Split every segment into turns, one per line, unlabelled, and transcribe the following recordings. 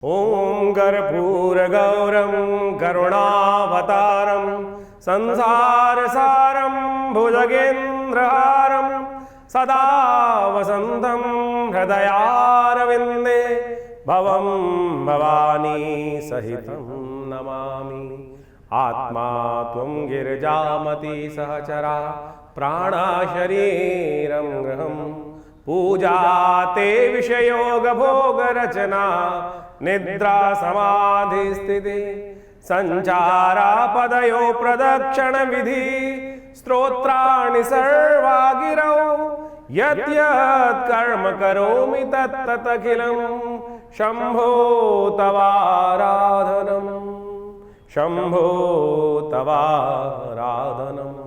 ओम कर्पूरगौरं करुणावतारं संसारसारं भुजगेन्द्रहारं सदा वसन्तं हृदयारविन्दे भवं भवानी सहितं नमामि। आत्मा त्वं गिरिजामति सहचरा प्राणा शरीरं गृहं पूजा ते विषयोग भोग रचना निद्रा समाधि स्थिति संचारा पदयो प्रदक्षिण विधि स्तोत्राणि सर्वा गिरौ यत् यत् कर्म करोमि तत्तत् अखिलं शंभो तवाराधनम् शंभो तवाराधनम्।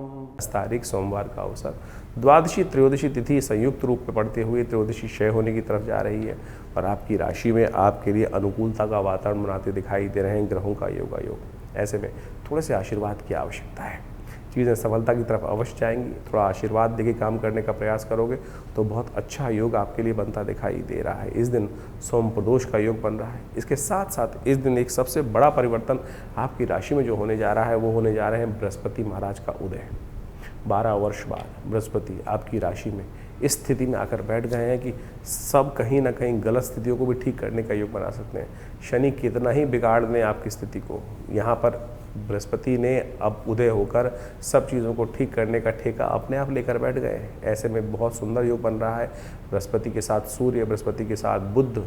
तारीख सोमवार का अवसर द्वादशी त्रयोदशी तिथि संयुक्त रूप में पड़ते हुए त्रयोदशी क्षय होने की तरफ जा रही है और आपकी राशि में आपके लिए अनुकूलता का वातावरण बनाते दिखाई दे रहे हैं ग्रहों का योगायोग। ऐसे में थोड़े से आशीर्वाद की आवश्यकता है, चीज़ें सफलता की तरफ अवश्य जाएंगी। थोड़ा आशीर्वाद देके काम करने का प्रयास करोगे तो बहुत अच्छा योग आपके लिए बनता दिखाई दे रहा है। इस दिन सोम प्रदोष का योग बन रहा है। इसके साथ साथ इस दिन एक सबसे बड़ा परिवर्तन आपकी राशि में जो होने जा रहा है वो होने जा रहे हैं बृहस्पति महाराज का उदय। 12 वर्ष बाद बृहस्पति आपकी राशि में इस स्थिति में आकर बैठ गए हैं कि सब कहीं ना कहीं गलत स्थितियों को भी ठीक करने का योग बना सकते हैं। शनि कितना ही बिगाड़ दें आपकी स्थिति को, यहाँ पर बृहस्पति ने अब उदय होकर सब चीज़ों को ठीक करने का ठेका अपने आप लेकर बैठ गए हैं। ऐसे में बहुत सुंदर योग बन रहा है। बृहस्पति के साथ सूर्य, बृहस्पति के साथ बुध,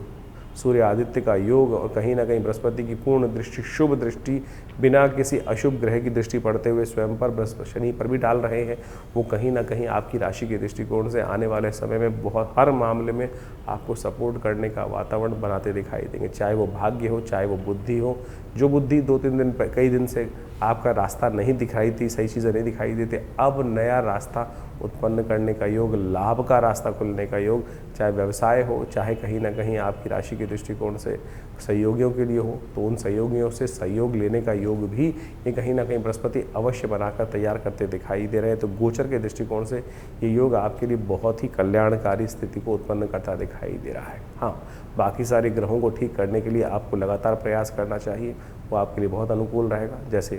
सूर्य आदित्य का योग और कहीं ना कहीं बृहस्पति की पूर्ण दृष्टि, शुभ दृष्टि, बिना किसी अशुभ ग्रह की दृष्टि पड़ते हुए स्वयं पर बृहस्पति शनि पर भी डाल रहे हैं। वो कहीं ना कहीं आपकी राशि के दृष्टिकोण से आने वाले समय में बहुत हर मामले में आपको सपोर्ट करने का वातावरण बनाते दिखाई देंगे। चाहे वो भाग्य हो, चाहे वो बुद्धि हो। जो बुद्धि 2-3 दिन कई दिन से आपका रास्ता नहीं दिखाई थी, सही चीज़ें नहीं दिखाई देती, अब नया रास्ता उत्पन्न करने का योग, लाभ का रास्ता खुलने का योग, चाहे व्यवसाय हो, चाहे कहीं ना कहीं आपकी राशि के दृष्टिकोण से सहयोगियों के लिए हो, तो उन सहयोगियों से सहयोग लेने का योग भी ये कहीं ना कहीं बृहस्पति अवश्य बनाकर तैयार करते दिखाई दे रहे हैं। तो गोचर के दृष्टिकोण से ये योग आपके लिए बहुत ही कल्याणकारी स्थिति को उत्पन्न करता दिखाई दे रहा है। हाँ, बाकी सारे ग्रहों को ठीक करने के लिए आपको लगातार प्रयास करना चाहिए, वो आपके लिए बहुत अनुकूल रहेगा। जैसे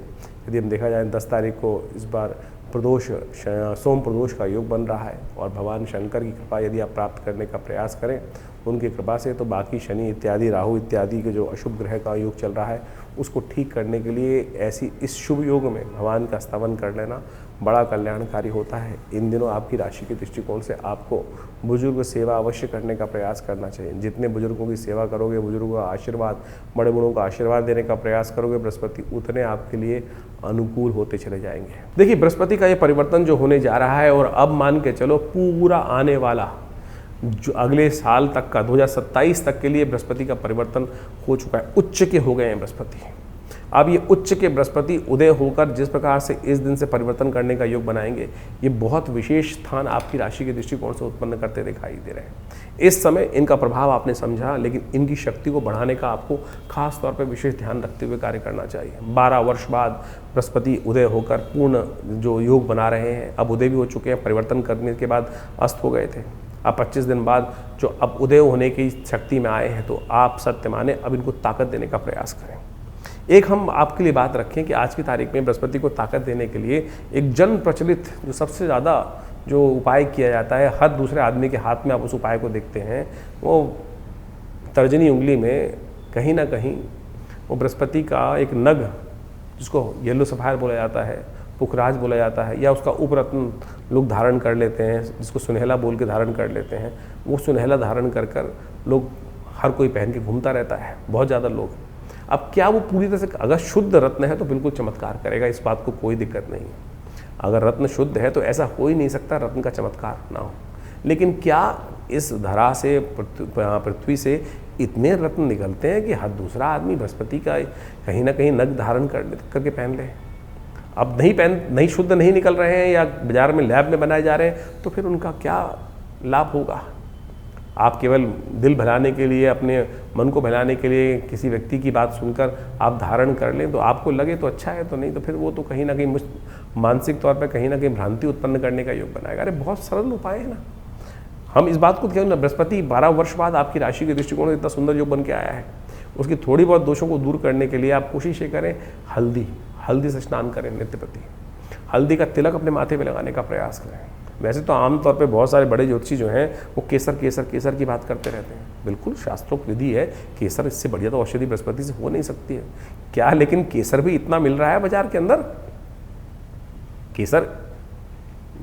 यदि हम देखा जाए 10 तारीख को इस बार सोम प्रदोष का योग बन रहा है और भगवान शंकर की कृपा यदि आप प्राप्त करने का प्रयास करें उनकी कृपा से, तो बाकी शनि इत्यादि, राहु इत्यादि के जो अशुभ ग्रह का योग चल रहा है उसको ठीक करने के लिए ऐसी इस शुभ योग में भगवान का स्तवन कर लेना बड़ा कल्याणकारी होता है। इन दिनों आपकी राशि के दृष्टिकोण से आपको बुजुर्ग सेवा अवश्य करने का प्रयास करना चाहिए। जितने बुजुर्गों की सेवा करोगे, बुजुर्गों का आशीर्वाद, बड़े बड़ों का आशीर्वाद देने का प्रयास करोगे, बृहस्पति उतने आपके लिए अनुकूल होते चले जाएंगे। देखिए, बृहस्पति का ये परिवर्तन जो होने जा रहा है और अब मान के चलो पूरा आने वाला जो अगले साल तक का 2027 तक के लिए बृहस्पति का परिवर्तन हो चुका है। उच्च के हो गए हैं बृहस्पति। अब ये उच्च के बृहस्पति उदय होकर जिस प्रकार से इस दिन से परिवर्तन करने का योग बनाएंगे, ये बहुत विशेष स्थान आपकी राशि के दृष्टिकोण से उत्पन्न करते दिखाई दे रहे हैं। इस समय इनका प्रभाव आपने समझा, लेकिन इनकी शक्ति को बढ़ाने का आपको खास तौर पर विशेष ध्यान रखते हुए कार्य करना चाहिए। 12 वर्ष बाद बृहस्पति उदय होकर पूर्ण जो योग बना रहे हैं, अब उदय भी हो चुके हैं, परिवर्तन करने के बाद अस्त हो गए थे। अब 25 दिन बाद जो अब उदय होने की शक्ति में आए हैं, तो आप सत्य माने अब इनको ताकत देने का प्रयास करें। एक हम आपके लिए बात रखें कि आज की तारीख में बृहस्पति को ताकत देने के लिए एक जन प्रचलित जो सबसे ज़्यादा जो उपाय किया जाता है, हर दूसरे आदमी के हाथ में आप उस उपाय को देखते हैं, वो तर्जनी उंगली में कहीं ना कहीं वो बृहस्पति का एक नग, जिसको येलो सफायर बोला जाता है, पुखराज बोला जाता है, या उसका उपरत्न लोग धारण कर लेते हैं, जिसको सुनहला बोल के धारण कर लेते हैं, वो सुनहला धारण कर कर लोग हर कोई पहन के घूमता रहता है, बहुत ज़्यादा लोग। अब क्या वो पूरी तरह से, अगर शुद्ध रत्न है तो बिल्कुल चमत्कार करेगा, इस बात को कोई दिक्कत नहीं है। अगर रत्न शुद्ध है तो ऐसा हो ही नहीं सकता रत्न का चमत्कार ना हो। लेकिन क्या इस धरा से, पृथ्वी से इतने रत्न निकलते हैं कि हर दूसरा आदमी बृहस्पति का कहीं ना कहीं नग धारण करके पहन ले? अब नहीं शुद्ध नहीं निकल रहे हैं या बाजार में लैब में बनाए जा रहे हैं, तो फिर उनका क्या लाभ होगा? आप केवल दिल बहलाने के लिए, अपने मन को बहलाने के लिए किसी व्यक्ति की बात सुनकर आप धारण कर लें, तो आपको लगे तो अच्छा है, तो नहीं तो फिर वो तो कहीं ना कहीं मानसिक तौर पर कहीं ना कहीं भ्रांति उत्पन्न करने का योग बनाएगा। अरे बहुत सरल उपाय है ना। हम इस बात को ध्यान, बृहस्पति 12 वर्ष बाद आपकी राशि के दृष्टिकोण से इतना सुंदर योग बन के आया है। उसकी थोड़ी बहुत दोषों को दूर करने के लिए आप कोशिश ये करें, हल्दी से स्नान करें नित्य प्रति, हल्दी का तिलक अपने माथे पे लगाने का प्रयास करें। वैसे तो आमतौर पे बहुत सारे बड़े ज्योतिषी जो हैं वो केसर की बात करते रहते हैं। बिल्कुल शास्त्रोक्त विधि है, केसर इससे बढ़िया तो औषधि बृहस्पति से हो नहीं सकती है क्या। लेकिन केसर भी इतना मिल रहा है बाजार के अंदर। केसर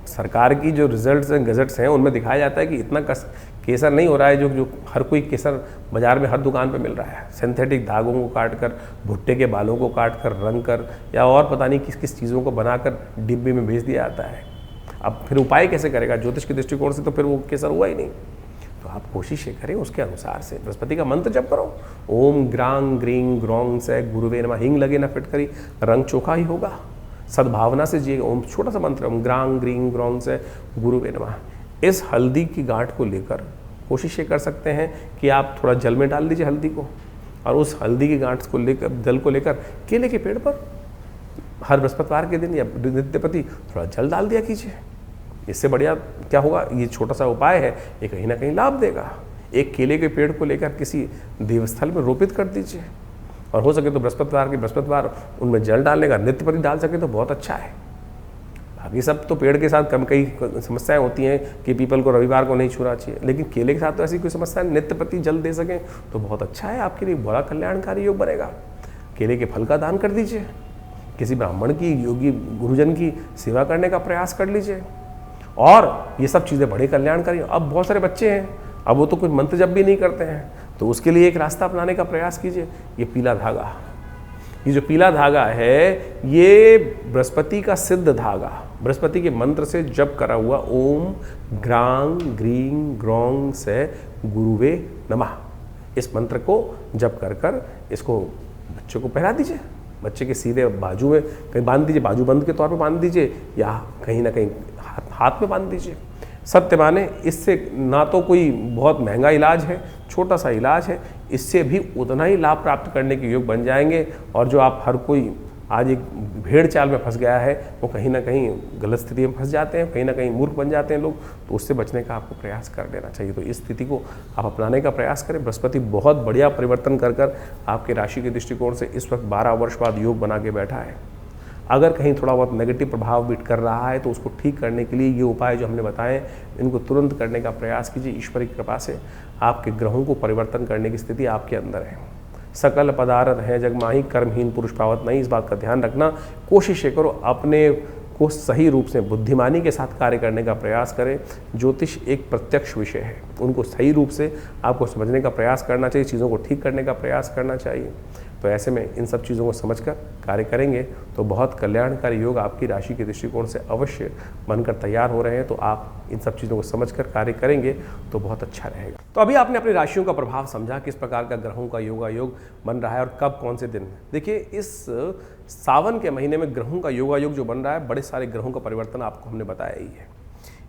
सरकार की जो रिजल्ट्स हैं, गजट्स हैं, उनमें दिखाया जाता है कि इतना केसर नहीं हो रहा है जो हर कोई केसर बाजार में हर दुकान पे मिल रहा है। सिंथेटिक धागों को काट कर, भुट्टे के बालों को काट कर, रंग कर, या और पता नहीं किस किस चीज़ों को बनाकर डिब्बे में बेच दिया जाता है। अब फिर उपाय कैसे करेगा ज्योतिष के दृष्टिकोण से, तो फिर वो केसर हुआ ही नहीं। तो आप कोशिश ये करें उसके अनुसार से बृहस्पति का मंत्र जप करो, ओम ग्रांग ग्रीं ग्रौंग से गुरुवे नमः। हिंग लगे ना फिटकरी, रंग चोखा ही होगा। सद्भावना से जिएगा। ओम छोटा सा मंत्र, ओम ग्रांग ग्रीं ग्रौंग से गुरुवे नमः। इस हल्दी की गांठ को लेकर कोशिश ये कर सकते हैं कि आप थोड़ा जल में डाल दीजिए हल्दी को, और उस हल्दी की गांठ को लेकर, जल को लेकर केले के पेड़ पर हर बृहस्पतिवार के दिन या नित्य प्रति थोड़ा जल डाल दिया कीजिए। इससे बढ़िया क्या होगा, ये छोटा सा उपाय है, ये कहीं ना कहीं लाभ देगा। एक केले के पेड़ को लेकर किसी देवस्थल में रोपित कर दीजिए, और हो सके तो बृहस्पतिवार उनमें जल डालने का, नित्य प्रति डाल सके तो बहुत अच्छा है। बाकी सब तो पेड़ के साथ कई समस्याएं होती हैं कि पीपल को रविवार को नहीं छूना चाहिए, लेकिन केले के साथ तो ऐसी कोई समस्या नहीं, नित्य प्रति जल दे सकें तो बहुत अच्छा है, आपके लिए बड़ा कल्याणकारी योग बनेगा। केले के फल का दान कर दीजिए, किसी ब्राह्मण की, योगी गुरुजन की सेवा करने का प्रयास कर लीजिए, और ये सब चीज़ें बड़े कल्याणकारी। अब बहुत सारे बच्चे हैं, अब वो तो कुछ मंत्र जप भी नहीं करते हैं, तो उसके लिए एक रास्ता अपनाने का प्रयास कीजिए। ये पीला धागा, ये जो पीला धागा है, ये बृहस्पति का सिद्ध धागा, बृहस्पति के मंत्र से जप करा हुआ ओम ग्रांग ग्रीं ग्रौंग से गुरुवे नमः, इस मंत्र को जप कर कर इसको बच्चे को पहना दीजिए। बच्चे के सीधे बाजू में कहीं बांध दीजिए, बाजूबंद के तौर पर बांध दीजिए, या कहीं ना कहीं हाथ में बांध दीजिए। सत्य माने इससे ना तो कोई बहुत महंगा इलाज है, छोटा सा इलाज है, इससे भी उतना ही लाभ प्राप्त करने के योग बन जाएंगे। और जो आप हर कोई आज एक भेड़ चाल में फंस गया है, वो कहीं ना कहीं गलत स्थिति में फंस जाते हैं, कहीं ना कहीं मूर्ख बन जाते हैं लोग, तो उससे बचने का आपको प्रयास कर लेना चाहिए। तो इस स्थिति को आप अपनाने का प्रयास करें। बृहस्पति बहुत बढ़िया परिवर्तन कर कर आपके राशि के दृष्टिकोण से इस वक्त 12 वर्ष बाद योग बना के बैठा है। अगर कहीं थोड़ा बहुत नेगेटिव प्रभाव भी कर रहा है तो उसको ठीक करने के लिए ये उपाय जो हमने बताए, इनको तुरंत करने का प्रयास कीजिए। ईश्वर की कृपा से आपके ग्रहों को परिवर्तन करने की स्थिति आपके अंदर है। सकल पदार्थ है जगमाही, कर्महीन पुरुष पावत नहीं। इस बात का ध्यान रखना। कोशिश करो अपने को सही रूप से बुद्धिमानी के साथ कार्य करने का प्रयास करें। ज्योतिष एक प्रत्यक्ष विषय है, उनको सही रूप से आपको समझने का प्रयास करना चाहिए, चीज़ों को ठीक करने का प्रयास करना चाहिए। तो ऐसे में इन सब चीज़ों को समझकर कार्य करेंगे तो बहुत कल्याणकारी योग आपकी राशि के दृष्टिकोण से अवश्य बनकर तैयार हो रहे हैं। तो आप इन सब चीज़ों को समझकर कार्य करेंगे तो बहुत अच्छा रहेगा। तो अभी आपने अपनी राशियों का प्रभाव समझा, किस प्रकार का ग्रहों का योग बन रहा है और कब कौन से दिन। देखिए, इस सावन के महीने में ग्रहों का योग जो बन रहा है, बड़े सारे ग्रहों का परिवर्तन आपको हमने बताया ही है।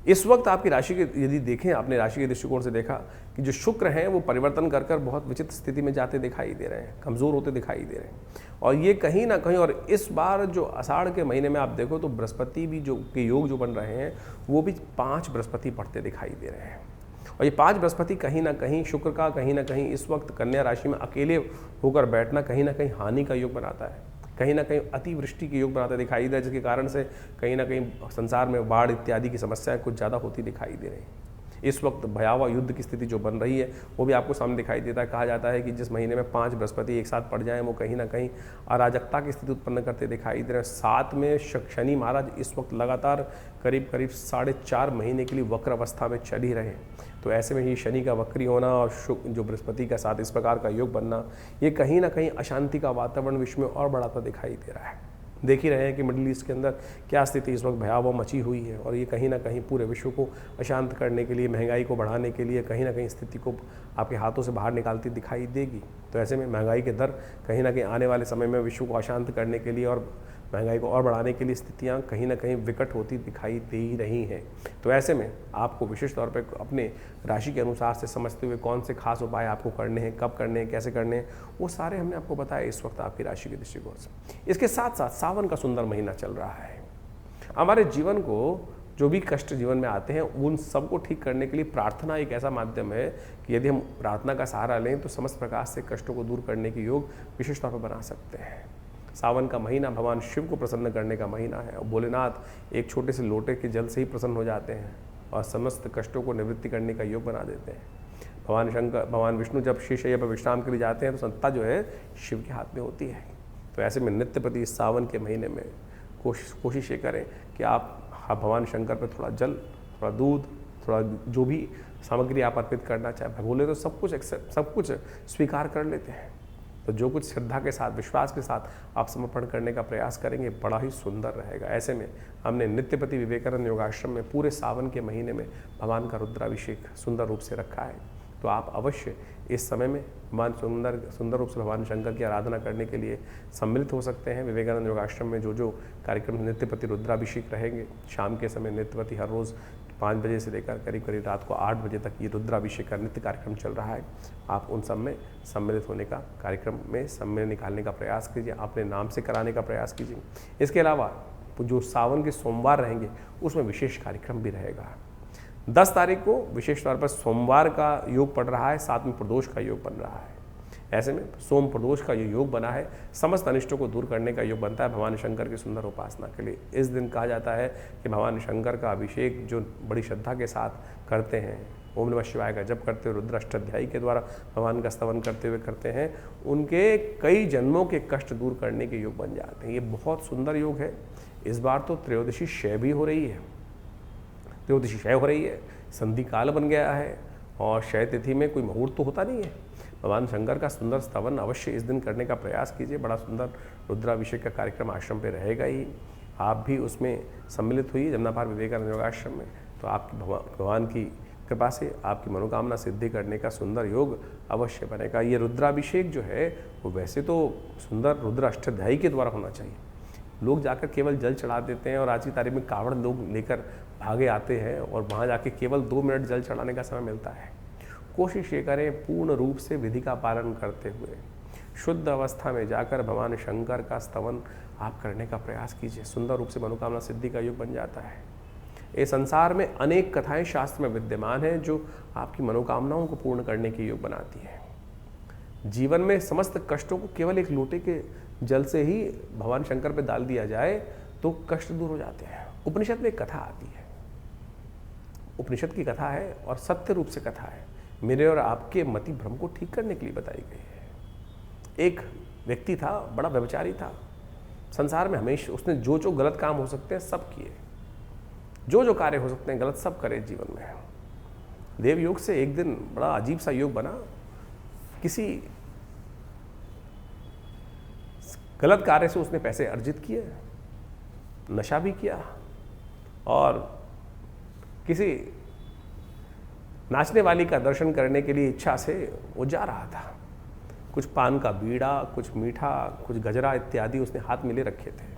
इस वक्त आपकी राशि के यदि देखें, आपने राशि के दृष्टिकोण से देखा कि जो शुक्र हैं वो परिवर्तन कर कर बहुत विचित्र स्थिति में जाते दिखाई दे रहे हैं, कमज़ोर होते दिखाई दे रहे हैं। और ये कहीं ना कहीं, और इस बार जो आषाढ़ के महीने में आप देखो तो बृहस्पति भी जो के योग जो बन रहे हैं वो भी 5 बृहस्पति पढ़ते दिखाई दे रहे हैं। और ये 5 बृहस्पति कहीं ना कहीं शुक्र का कहीं ना कहीं इस वक्त कन्या राशि में अकेले होकर बैठना कहीं ना कहीं हानि का योग बनाता है, कहीं ना कहीं अतिवृष्टि के योग बनाते दिखाई दे रहा है, जिसके कारण से कहीं ना कहीं संसार में बाढ़ इत्यादि की समस्याएं कुछ ज़्यादा होती दिखाई दे रही हैं। इस वक्त भयावह युद्ध की स्थिति जो बन रही है वो भी आपको सामने दिखाई देता है। कहा जाता है कि जिस महीने में 5 बृहस्पति एक साथ पड़ जाएं वो कहीं ना कहीं अराजकता की स्थिति उत्पन्न करते दिखाई दे रहे हैं। साथ में शनि महाराज इस वक्त लगातार करीब 4.5 महीने के लिए वक्र अवस्था में चल ही रहे हैं। तो ऐसे में ही शनि का वक्री होना और जो बृहस्पति का साथ इस प्रकार का योग बनना, ये कहीं ना कहीं अशांति का वातावरण विश्व में और बढ़ाता दिखाई दे रहा है। देख ही रहे हैं कि मिडिल ईस्ट के अंदर क्या स्थिति इस वक्त भयावह मची हुई है, और ये कहीं ना कहीं पूरे विश्व को अशांत करने के लिए, महंगाई को बढ़ाने के लिए कहीं ना कहीं स्थिति को आपके हाथों से बाहर निकालती दिखाई देगी। तो ऐसे में महंगाई के दर कहीं ना कहीं आने वाले समय में विश्व को अशांत करने के लिए और महंगाई को और बढ़ाने के लिए स्थितियां कहीं ना कहीं विकट होती दिखाई दे ही रही हैं। तो ऐसे में आपको विशेष तौर पर अपने राशि के अनुसार से समझते हुए कौन से खास उपाय आपको करने हैं, कब करने हैं, कैसे करने हैं, वो सारे हमने आपको बताया इस वक्त आपकी राशि के दृष्टिकोण से। इसके साथ साथ सावन का सुंदर महीना चल रहा है, हमारे जीवन को जो भी कष्ट जीवन में आते हैं उन सबको ठीक करने के लिए प्रार्थना एक ऐसा माध्यम है कि यदि हम प्रार्थना का सहारा लें तो समस्त प्रकार से कष्टों को दूर करने के योग विशेष तौर पर बना सकते हैं। सावन का महीना भगवान शिव को प्रसन्न करने का महीना है और भोलेनाथ एक छोटे से लोटे के जल से ही प्रसन्न हो जाते हैं और समस्त कष्टों को निवृत्ति करने का योग बना देते हैं। भगवान विष्णु जब शेषशय्या पर विश्राम के लिए जाते हैं तो सत्ता जो है शिव के हाथ में होती है। तो ऐसे में नित्य प्रति इस सावन के महीने में कोशिश ये करें कि आप भगवान शंकर पर थोड़ा जल, थोड़ा दूध, थोड़ा जो भी सामग्री आप अर्पित करना चाहे, बोले तो सब कुछ स्वीकार कर लेते हैं। तो जो कुछ श्रद्धा के साथ, विश्वास के साथ आप समर्पण करने का प्रयास करेंगे बड़ा ही सुंदर रहेगा। ऐसे में हमने नित्यपति विवेकानंद योगाश्रम में पूरे सावन के महीने में भगवान का रुद्राभिषेक सुंदर रूप से रखा है। तो आप अवश्य इस समय में भगवान सुंदर रूप से भगवान शंकर की आराधना करने के लिए सम्मिलित हो सकते हैं। विवेकानंद योगाश्रम में जो कार्यक्रम नित्यपति रुद्राभिषेक रहेंगे, शाम के समय नित्यपति हर रोज़ 5 बजे से लेकर करीब रात को 8 बजे तक ये रुद्राभिषेक का नित्य कार्यक्रम चल रहा है। आप उन सब में सम्मिलित होने का, कार्यक्रम में समय निकालने का प्रयास कीजिए, अपने नाम से कराने का प्रयास कीजिए। इसके अलावा जो सावन के सोमवार रहेंगे उसमें विशेष कार्यक्रम भी रहेगा। 10 तारीख को विशेष तौर पर सोमवार का योग पड़ रहा है, साथ में प्रदोष का योग बन रहा है। ऐसे में सोम प्रदोष का ये योग बना है, समस्त अनिष्टों को दूर करने का योग बनता है भगवान शंकर की सुंदर उपासना के लिए। इस दिन कहा जाता है कि भगवान शंकर का अभिषेक जो बड़ी श्रद्धा के साथ करते हैं, ओम नमः शिवाय का जप करते हुए, रुद्र अष्टाध्यायी के द्वारा भगवान का स्तवन करते हुए करते हैं, उनके कई जन्मों के कष्ट दूर करने के योग बन जाते हैं। ये बहुत सुंदर योग है। इस बार तो त्रयोदशी क्षय भी हो रही है, त्रयोदशी क्षय हो रही है, संधि काल बन गया है और क्षय तिथि में कोई मुहूर्त तो होता नहीं है। भगवान शंकर का सुंदर स्तवन अवश्य इस दिन करने का प्रयास कीजिए। बड़ा सुंदर रुद्राभिषेक का कार्यक्रम आश्रम पे रहेगा ही। आप भी उसमें सम्मिलित हुई जमनापार विवेकानंद योगाश्रम में, तो आपकी भगवान की कृपा से आपकी मनोकामना सिद्धि करने का सुंदर योग अवश्य बनेगा। ये रुद्राभिषेक जो है वो वैसे तो सुंदर रुद्र अष्टाध्यायी के द्वारा होना चाहिए। लोग जाकर केवल जल चढ़ा देते हैं और आज की तारीख में कावड़ लोग लेकर भागे आते हैं और वहाँ जाके केवल 2 मिनट जल चढ़ाने का समय मिलता है। कोशिश ये करें पूर्ण रूप से विधि का पालन करते हुए शुद्ध अवस्था में जाकर भगवान शंकर का स्तवन आप करने का प्रयास कीजिए। सुंदर रूप से मनोकामना सिद्धि का योग बन जाता है। इस संसार में अनेक कथाएं शास्त्र में विद्यमान हैं जो आपकी मनोकामनाओं को पूर्ण करने के योग बनाती है। जीवन में समस्त कष्टों को केवल एक लोटे के जल से ही भगवान शंकर पे डाल दिया जाए तो कष्ट दूर हो जाते हैं। उपनिषद में एक कथा आती है, उपनिषद की कथा है और सत्य रूप से कथा है, मेरे और आपके मति भ्रम को ठीक करने के लिए बताई गई है। एक व्यक्ति था, बड़ा व्यभिचारी था। संसार में हमेशा उसने जो गलत काम हो सकते हैं सब किए, जो कार्य हो सकते हैं गलत सब करे जीवन में। देव योग से एक दिन बड़ा अजीब सा योग बना। किसी गलत कार्य से उसने पैसे अर्जित किए, नशा भी किया और किसी नाचने वाली का दर्शन करने के लिए इच्छा से वो जा रहा था। कुछ पान का बीड़ा, कुछ मीठा, कुछ गजरा इत्यादि उसने हाथ में ले रखे थे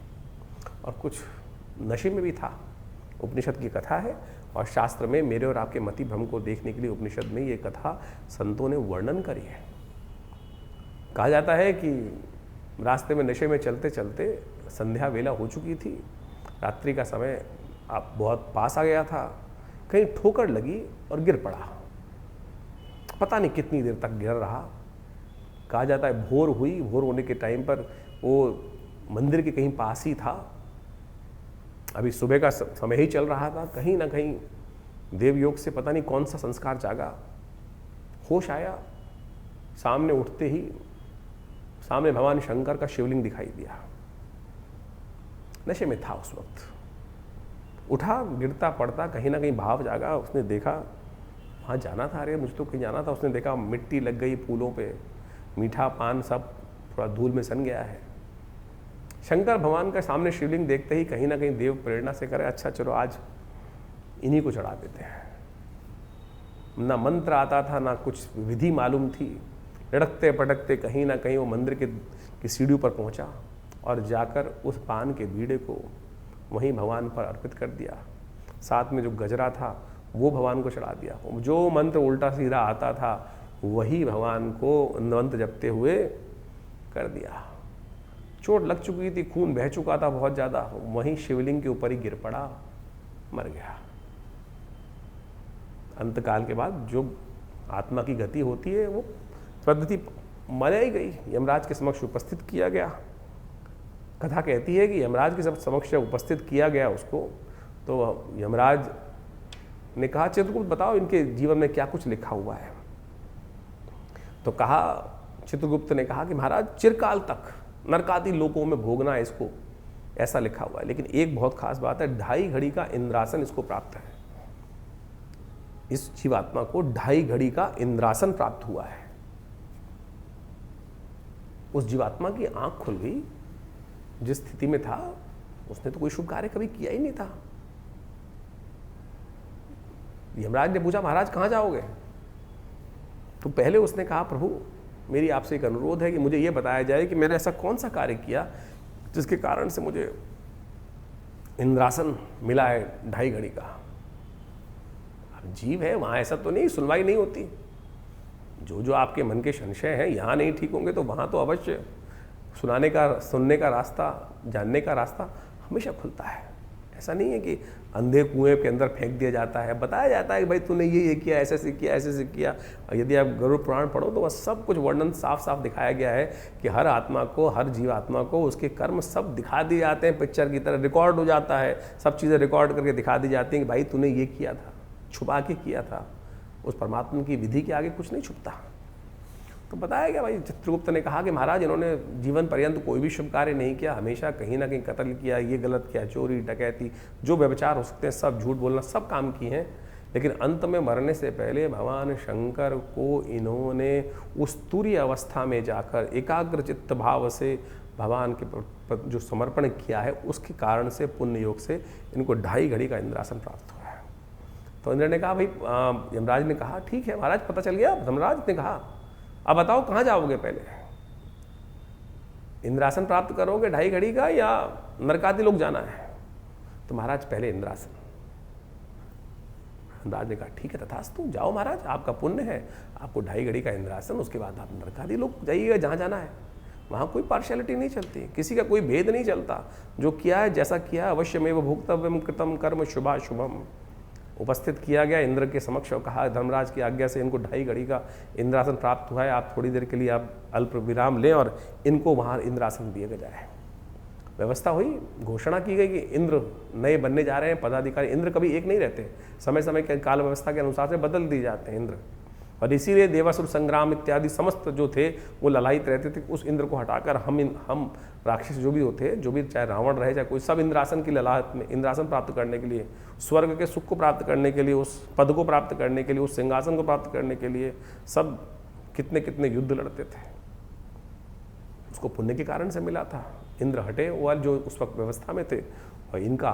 और कुछ नशे में भी था। उपनिषद की कथा है और शास्त्र में मेरे और आपके मति भ्रम को देखने के लिए उपनिषद में ये कथा संतों ने वर्णन करी है। कहा जाता है कि रास्ते में नशे में चलते चलते संध्या वेला हो चुकी थी, रात्रि का समय आप बहुत पास आ गया था, कहीं ठोकर लगी और गिर पड़ा। पता नहीं कितनी देर तक गिर रहा। कहा जाता है भोर हुई, भोर होने के टाइम पर वो मंदिर के कहीं पास ही था। अभी सुबह का समय ही चल रहा था। कहीं ना कहीं देवयोग से पता नहीं कौन सा संस्कार जागा, होश आया। सामने उठते ही सामने भगवान शंकर का शिवलिंग दिखाई दिया। नशे में था उस वक्त, उठा, गिरता पड़ता कहीं ना कहीं भाव जागा। उसने देखा वहाँ जाना था, अरे मुझे तो कहीं जाना था। उसने देखा मिट्टी लग गई फूलों पे, मीठा पान सब थोड़ा धूल में सन गया है। शंकर भगवान का सामने शिवलिंग देखते ही कहीं ना कहीं देव प्रेरणा से करे, अच्छा चलो आज इन्हीं को चढ़ा देते हैं। ना मंत्र आता था, ना कुछ विधि मालूम थी। लड़कते पटकते कहीं ना कहीं वो मंदिर की सीढ़ियों पर पहुंचा और जाकर उस पान के बीड़े को वहीं भगवान पर अर्पित कर दिया। साथ में जो गजरा था वो भगवान को चढ़ा दिया। जो मंत्र उल्टा सीधा आता था वही भगवान को मंत्र जपते हुए कर दिया। चोट लग चुकी थी, खून बह चुका था बहुत ज़्यादा, वहीं शिवलिंग के ऊपर ही गिर पड़ा। मर गया। अंतकाल के बाद जो आत्मा की गति होती है वो पद्धति मर ही गई, यमराज के समक्ष उपस्थित किया गया। कथा कहती है कि यमराज के समक्ष उपस्थित किया गया उसको, तो यमराज ने कहा चित्रगुप्त बताओ इनके जीवन में क्या कुछ लिखा हुआ है। तो कहा, चित्रगुप्त ने कहा कि महाराज चिरकाल तक नरकादि लोकों में भोगना है इसको, ऐसा लिखा हुआ है। लेकिन एक बहुत खास बात है, 2.5 घड़ी का इंद्रासन इसको प्राप्त है। इस जीवात्मा को 2.5 घड़ी का इंद्रासन प्राप्त हुआ है। उस जीवात्मा की आंख खुल गई, जिस स्थिति में था उसने तो कोई शुभ कार्य कभी किया ही नहीं था। यमराज ने पूछा महाराज कहाँ जाओगे? तो पहले उसने कहा प्रभु मेरी आपसे एक अनुरोध है कि मुझे यह बताया जाए कि मैंने ऐसा कौन सा कार्य किया जिसके कारण से मुझे इंद्रासन मिला है 2.5 घड़ी का। अब जीव है, वहाँ ऐसा तो नहीं, सुनवाई नहीं होती। जो जो आपके मन के संशय हैं यहाँ नहीं ठीक होंगे तो वहाँ तो अवश्य सुनने का रास्ता, जानने का रास्ता हमेशा खुलता है। ऐसा नहीं है कि अंधे कुएं के अंदर फेंक दिया जाता है, बताया जाता है कि भाई तूने ये किया, ऐसे से किया, ऐसे से किया। और यदि आप गरुड़ पुराण पढ़ो तो वह सब कुछ वर्णन साफ साफ दिखाया गया है कि हर आत्मा को, हर जीवात्मा को उसके कर्म सब दिखा दिए जाते हैं, पिक्चर की तरह रिकॉर्ड हो जाता है। सब चीज़ें रिकॉर्ड करके दिखा दी जाती हैं कि भाई तूने ये किया था, छुपा के किया था। उस परमात्मा की विधि के आगे कुछ नहीं छुपता। तो बताया गया भाई, चित्रगुप्त ने कहा कि महाराज इन्होंने जीवन पर्यंत कोई भी शुभ कार्य नहीं किया, हमेशा कहीं ना कहीं कत्ल किया, ये गलत किया, चोरी डकैती, जो व्यभिचार हो सकते हैं सब, झूठ बोलना, सब काम किए हैं। लेकिन अंत में मरने से पहले भगवान शंकर को इन्होंने उस तुरीय अवस्था में जाकर एकाग्र चित्त भाव से भगवान के जो समर्पण किया है उसके कारण से, पुण्य योग से इनको 2.5 घड़ी का इंद्रासन प्राप्त हुआ है। तो इंद्र ने कहा भाई, यमराज ने कहा ठीक है महाराज पता चल गया। धर्मराज ने कहा अब बताओ कहाँ जाओगे? पहले इंद्रासन प्राप्त करोगे 2.5 घड़ी का या नरकादि लोक जाना है? तो महाराज पहले इंद्रासन। धर्मराज ने कहा ठीक है तथास्तु, जाओ महाराज, आपका पुण्य है, आपको 2.5 घड़ी का इंद्रासन, उसके बाद आप नरकादि लोक जाइएगा जहाँ जाना है। वहाँ कोई पार्शियलिटी नहीं चलती, किसी का कोई भेद नहीं चलता। जो किया है, जैसा किया है, अवश्यमेव भोक्तव्यम कृतम कर्म शुभाशुभम। उपस्थित किया गया इंद्र के समक्ष और कहा धर्मराज की आज्ञा से इनको 2.5 घड़ी का इंद्रासन प्राप्त हुआ है, आप थोड़ी देर के लिए आप अल्प विराम लें और इनको वहाँ इंद्रासन दिया जाए। व्यवस्था हुई, घोषणा की गई कि इंद्र नए बनने जा रहे हैं पदाधिकारी। इंद्र कभी एक नहीं रहते, समय समय के काल व्यवस्था के अनुसार से बदल दिए जाते हैं इंद्र। और इसीलिए देवासुर संग्राम इत्यादि समस्त जो थे वो ललायित रहते थे। उस इंद्र को हटाकर हम राक्षस जो भी होते, जो भी, चाहे रावण रहे चाहे कोई, सब इंद्रासन की ललाहट में, इंद्रासन प्राप्त करने के लिए, स्वर्ग के सुख को प्राप्त करने के लिए, उस पद को प्राप्त करने के लिए, उस सिंहासन को प्राप्त करने के लिए सब कितने कितने युद्ध लड़ते थे। उसको पुण्य के कारण से मिला था। इंद्र हटे वो जो उस वक्त व्यवस्था में थे और इनका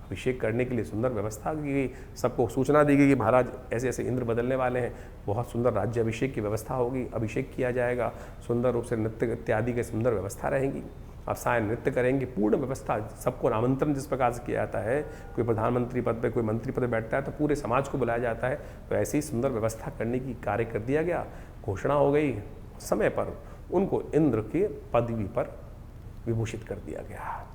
अभिषेक करने के लिए सुंदर व्यवस्था की गई। सबको सूचना दी गई कि महाराज ऐसे ऐसे इंद्र बदलने वाले हैं, बहुत सुंदर राज्य अभिषेक की व्यवस्था होगी, अभिषेक किया जाएगा, सुंदर रूप से नृत्य इत्यादि की सुंदर व्यवस्था रहेगी, आप साय नृत्य करेंगे, पूर्ण व्यवस्था। सबको आमंत्रण जिस प्रकार से किया जाता है, कोई प्रधानमंत्री पद पर, कोई मंत्री पद पर बैठता है तो पूरे समाज को बुलाया जाता है, तो ऐसी ही सुंदर व्यवस्था करने की कार्य कर दिया गया। घोषणा हो गई, समय पर उनको इंद्र के पदवी पर विभूषित कर दिया गया।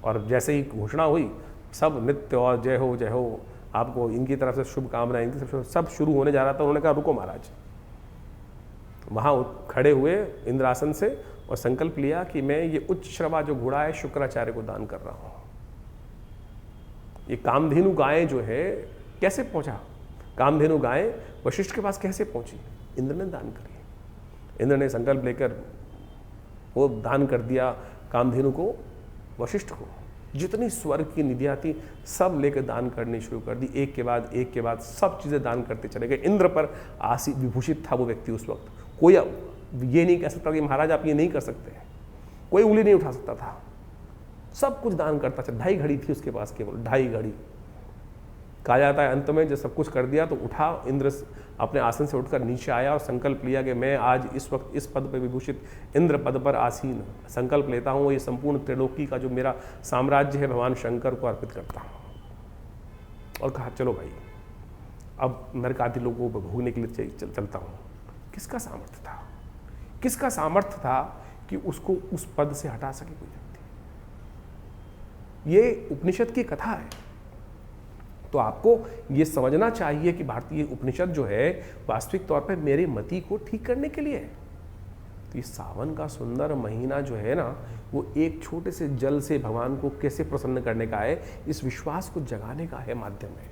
और जैसे ही घोषणा हुई सब नृत्य और जय हो, आपको इनकी तरफ से शुभकामनाएं, इनकी तरफ से सब शुरू होने जा रहा था। उन्होंने कहा रुको महाराज। वहाँ खड़े हुए इंद्रासन से और संकल्प लिया कि मैं ये उच्च श्रवा जो घोड़ा है शुक्राचार्य को दान कर रहा हूँ। ये कामधेनु गायें जो है कैसे पहुँचा, कामधेनु गायें वशिष्ठ के पास कैसे पहुँची? इंद्र ने दान करी। इंद्र ने संकल्प लेकर वो दान कर दिया कामधेनु को, वशिष्ठ को। जितनी स्वर्ग की निधियाँ थी सब लेकर दान करनी शुरू कर दी, एक के बाद सब चीज़ें दान करते चले गए। इंद्र पर आसी विभूषित था वो व्यक्ति उस वक्त। कोई ये नहीं कह सकता कि महाराज आप ये नहीं कर सकते, कोई उंगली नहीं उठा सकता था, सब कुछ दान करता था। 2.5 घड़ी थी उसके पास, केवल 2.5 घड़ी। कहा जाता है अंत में जब सब कुछ कर दिया तो उठा इंद्र, अपने आसन से उठकर नीचे आया और संकल्प लिया कि मैं आज इस वक्त इस पद पर विभूषित इंद्र पद पर आसीन संकल्प लेता हूँ, ये संपूर्ण त्रिलोकी का जो मेरा साम्राज्य है भगवान शंकर को अर्पित करता हूँ। और कहा चलो भाई अब नरकादि लोगों को भोगने के लिए चलता हूँ। किसका सामर्थ्य था, किसका सामर्थ्य था कि उसको उस पद से हटा सके कोई व्यक्ति? ये उपनिषद की कथा है। तो आपको ये समझना चाहिए कि भारतीय उपनिषद जो है वास्तविक तौर पर मेरे मति को ठीक करने के लिए है। तो ये सावन का सुंदर महीना जो है ना, वो एक छोटे से जल से भगवान को कैसे प्रसन्न करने का है, इस विश्वास को जगाने का है माध्यम है।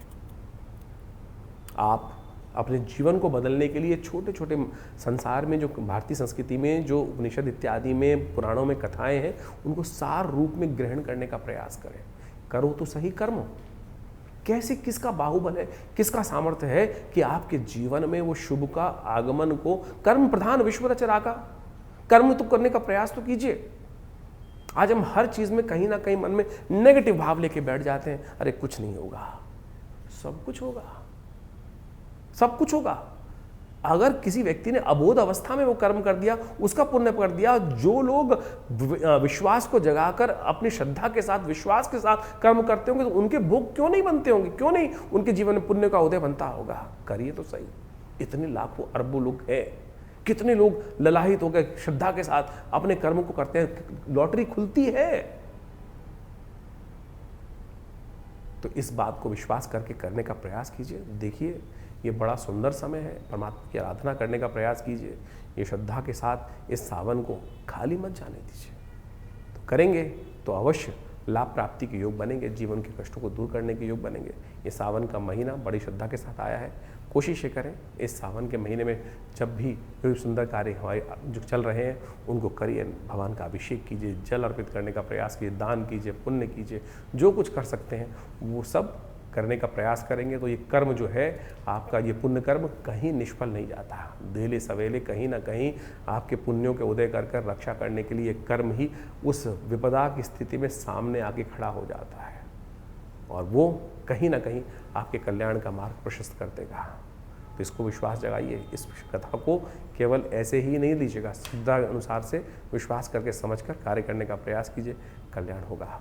आप अपने जीवन को बदलने के लिए छोटे छोटे संसार में जो भारतीय संस्कृति में जो उपनिषद इत्यादि में पुराणों में कथाएं हैं, उनको सार रूप में ग्रहण करने का प्रयास करें। करो तो सही कर्म। कैसे, किसका बाहुबल है, किसका सामर्थ्य है कि आपके जीवन में वो शुभ का आगमन को, कर्म प्रधान विश्व रचना का कर्म तो करने का प्रयास तो कीजिए। आज हम हर चीज में कहीं ना कहीं मन में नेगेटिव भाव लेके बैठ जाते हैं, अरे कुछ नहीं होगा। सब कुछ होगा, सब कुछ होगा। अगर किसी व्यक्ति ने अबोध अवस्था में वो कर्म कर दिया, उसका पुण्य कर दिया। जो लोग विश्वास को जगाकर अपनी श्रद्धा के साथ, विश्वास के साथ कर्म करते होंगे, तो उनके भोग क्यों नहीं बनते होंगे, क्यों नहीं उनके जीवन में पुण्य का उदय बनता होगा। करिए तो सही। इतने लाखों अरबों लोग हैं, कितने लोग ललाहित हो गए श्रद्धा के साथ अपने कर्म को करते हैं। लॉटरी खुलती है। तो इस बात को विश्वास करके करने का प्रयास कीजिए। देखिए, ये बड़ा सुंदर समय है, परमात्मा की आराधना करने का प्रयास कीजिए। ये श्रद्धा के साथ इस सावन को खाली मत जाने दीजिए। तो करेंगे तो अवश्य लाभ प्राप्ति के योग बनेंगे, जीवन के कष्टों को दूर करने के योग बनेंगे। ये सावन का महीना बड़ी श्रद्धा के साथ आया है। कोशिश ये करें इस सावन के महीने में जब भी कोई सुंदर कार्य हमारे जो चल रहे हैं उनको करिए। भगवान का अभिषेक कीजिए, जल अर्पित करने का प्रयास कीजिए, दान कीजिए, पुण्य कीजिए। जो कुछ कर सकते हैं वो सब करने का प्रयास करेंगे तो ये कर्म जो है आपका, ये पुण्य कर्म कहीं निष्फल नहीं जाता। देले सवेले कहीं ना कहीं आपके पुण्यों के उदय कर कर रक्षा करने के लिए कर्म ही उस विपदा की स्थिति में सामने आके खड़ा हो जाता है, और वो कहीं ना कहीं आपके कल्याण का मार्ग प्रशस्त कर देगा। तो इसको विश्वास जगाइए। इस कथा को केवल ऐसे ही नहीं लीजिएगा, श्रद्धा अनुसार से विश्वास करके समझकर कार्य करने का प्रयास कीजिए। कल्याण होगा।